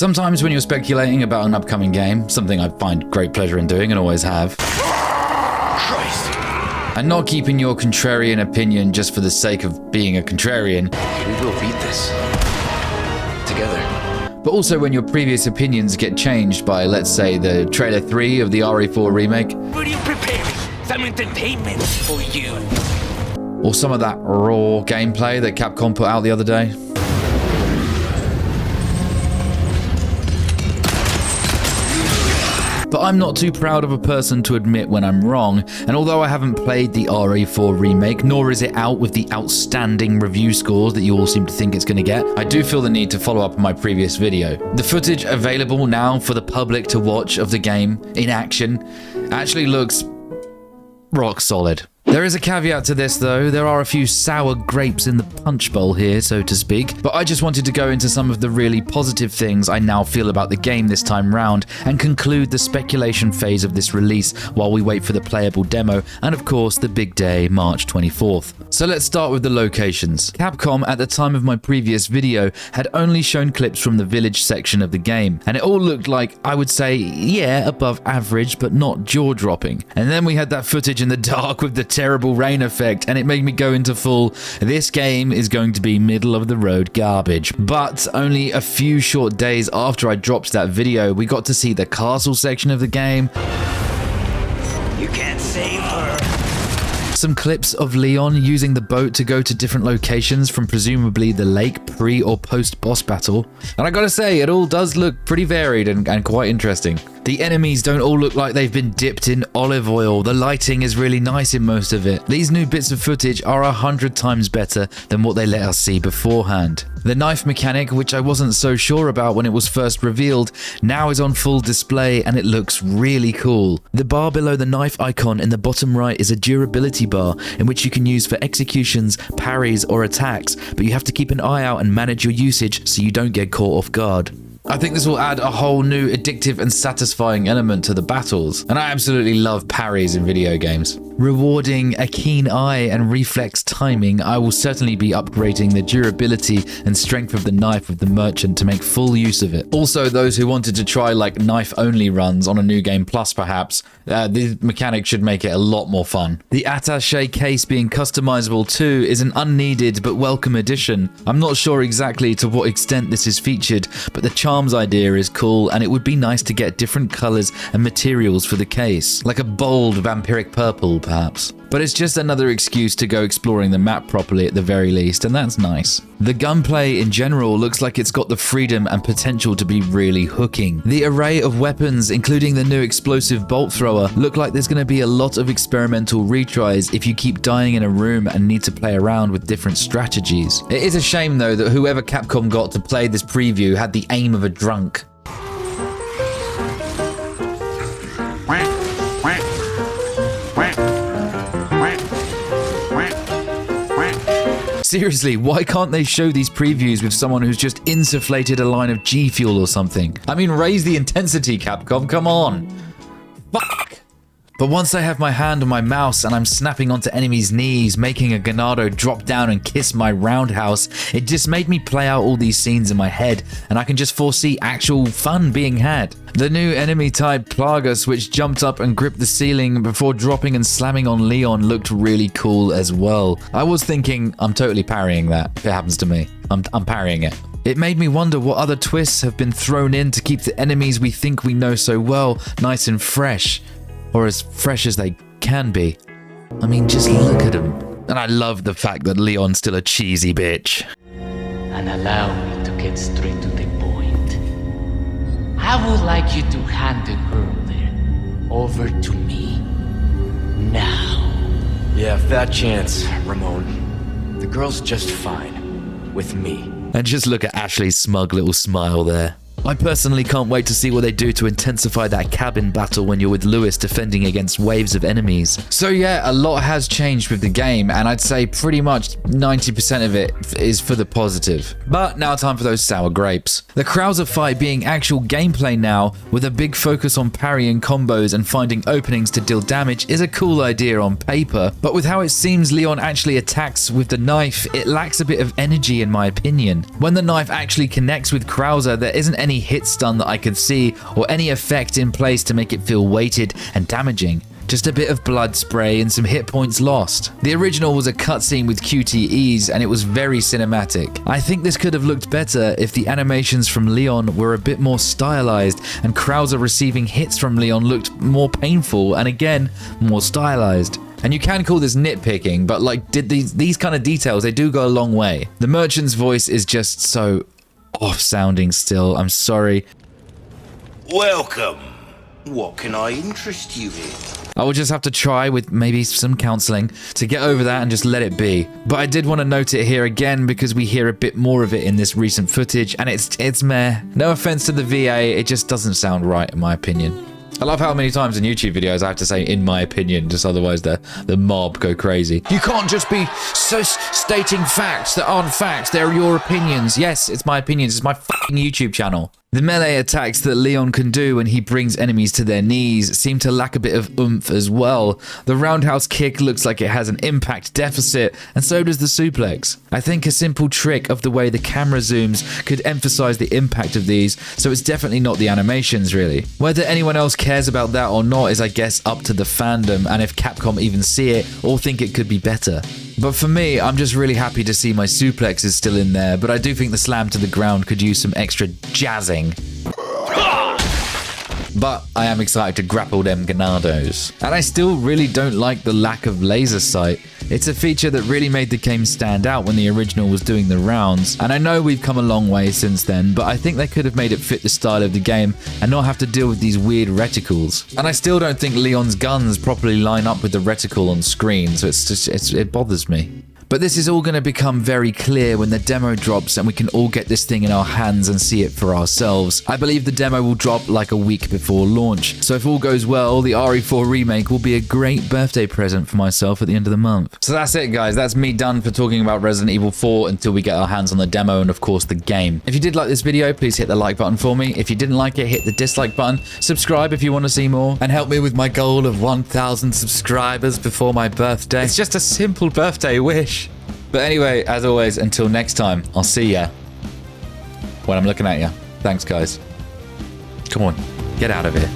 Sometimes when you're speculating about an upcoming game, something I find great pleasure in doing and always have, Christ. and not keeping your contrarian opinion just for the sake of being a contrarian, We will beat this. Together. but also when your previous opinions get changed by, let's say, the trailer 3 of the RE4 Remake, What are you preparing? Some entertainment for you. or some of that raw gameplay that Capcom put out the other day. But I'm not too proud of a person to admit when I'm wrong, and although I haven't played the RE4 Remake, nor is it out with the outstanding review scores that you all seem to think it's going to get, I do feel the need to follow up on my previous video. The footage available now for the public to watch of the game in action actually looks rock solid. There is a caveat to this though, there are a few sour grapes in the punch bowl here, so to speak, but I just wanted to go into some of the really positive things I now feel about the game this time round, and conclude the speculation phase of this release while we wait for the playable demo, and of course the big day, March 24th. So let's start with the locations. Capcom, at the time of my previous video, had only shown clips from the village section of the game, and it all looked like, I would say, yeah, above average, but not jaw-dropping. And then we had that footage in the dark with the terrible rain effect, and it made me go into full, this game is going to be middle of the road garbage. But only a few short days after I dropped that video, we got to see the castle section of the game, You can't save her. some clips of Leon using the boat to go to different locations from presumably the lake pre or post boss battle. And I gotta say, it all does look pretty varied and quite interesting. The enemies don't all look like they've been dipped in olive oil. The lighting is really nice in most of it. These new bits of footage are 100 times better than what they let us see beforehand. The knife mechanic, which I wasn't so sure about when it was first revealed, now is on full display and it looks really cool. The bar below the knife icon in the bottom right is a durability bar in which you can use for executions, parries or attacks, but you have to keep an eye out and manage your usage so you don't get caught off guard. I think this will add a whole new addictive and satisfying element to the battles, and I absolutely love parries in video games. Rewarding a keen eye and reflex timing, I will certainly be upgrading the durability and strength of the knife with the merchant to make full use of it. Also, those who wanted to try like knife-only runs on a New Game Plus perhaps, the mechanic should make it a lot more fun. The attaché case being customizable too is an unneeded but welcome addition. I'm not sure exactly to what extent this is featured, but the charms idea is cool, and it would be nice to get different colors and materials for the case, like a bold vampiric purple perhaps. But it's just another excuse to go exploring the map properly at the very least, and that's nice. The gunplay in general looks like it's got the freedom and potential to be really hooking. The array of weapons, including the new explosive bolt thrower, look like there's going to be a lot of experimental retries if you keep dying in a room and need to play around with different strategies. It is a shame though that whoever Capcom got to play this preview had the aim of a drunk. Seriously, why can't they show these previews with someone who's just insufflated a line of G Fuel or something? I mean, raise the intensity, Capcom, come on. Fuck. But once I have my hand on my mouse and I'm snapping onto enemies' knees, making a Ganado drop down and kiss my roundhouse, it just made me play out all these scenes in my head, and I can just foresee actual fun being had. The new enemy type Plagas, which jumped up and gripped the ceiling before dropping and slamming on Leon, looked really cool as well. I was thinking, I'm totally parrying that if it happens to me. I'm parrying it. It made me wonder what other twists have been thrown in to keep the enemies we think we know so well nice and fresh. Or as fresh as they can be. I mean, just look at them. And I love the fact that Leon's still a cheesy bitch. And allow me to get straight to the point. I would like you to hand the girl there over to me. Now. Yeah, fat chance, Ramon. The girl's just fine. With me. And just look at Ashley's smug little smile there. I personally can't wait to see what they do to intensify that cabin battle when you're with Lewis defending against waves of enemies. So yeah, a lot has changed with the game, and I'd say pretty much 90% of it is for the positive. But now time for those sour grapes. The Krauser fight being actual gameplay now, with a big focus on parrying combos and finding openings to deal damage, is a cool idea on paper, but with how it seems Leon actually attacks with the knife, it lacks a bit of energy in my opinion. When the knife actually connects with Krauser, there isn't any any hit stun that I could see or any effect in place to make it feel weighted and damaging. Just a bit of blood spray and some hit points lost. The original was a cutscene with QTEs and it was very cinematic. I think this could have looked better if the animations from Leon were a bit more stylized and Krauser receiving hits from Leon looked more painful and again, more stylized. And you can call this nitpicking, but like these kind of details, they do go a long way. The merchant's voice is just so off-sounding still, I'm sorry. Welcome. What can I interest you in? I will just have to try with maybe some counseling to get over that and just let it be. But I did want to note it here again because we hear a bit more of it in this recent footage and it's meh. No offense to the VA, it just doesn't sound right in my opinion. I love how many times in YouTube videos I have to say in my opinion, just otherwise the mob go crazy. You can't just be so stating facts that aren't facts, they're your opinions. Yes, it's my opinions, it's my fucking YouTube channel. The melee attacks that Leon can do when he brings enemies to their knees seem to lack a bit of oomph as well. The roundhouse kick looks like it has an impact deficit, and so does the suplex. I think a simple trick of the way the camera zooms could emphasize the impact of these, so it's definitely not the animations really. Whether anyone else cares about that or not is I guess up to the fandom, and if Capcom even see it or think it could be better. But for me, I'm just really happy to see my suplex is still in there, but I do think the slam to the ground could use some extra jazzing. But I am excited to grapple them ganados. And I still really don't like the lack of laser sight. It's a feature that really made the game stand out when the original was doing the rounds. And I know we've come a long way since then, but I think they could have made it fit the style of the game and not have to deal with these weird reticles. And I still don't think Leon's guns properly line up with the reticle on screen, so it bothers me. But this is all going to become very clear when the demo drops and we can all get this thing in our hands and see it for ourselves. I believe the demo will drop like a week before launch, so if all goes well, the RE4 Remake will be a great birthday present for myself at the end of the month. So that's it guys, that's me done for talking about Resident Evil 4 until we get our hands on the demo and of course the game. If you did like this video, please hit the like button for me. If you didn't like it, hit the dislike button. Subscribe if you want to see more and help me with my goal of 1,000 subscribers before my birthday. It's just a simple birthday wish. But anyway, as always, until next time, I'll see ya when I'm looking at ya. Thanks, guys. Come on, get out of here.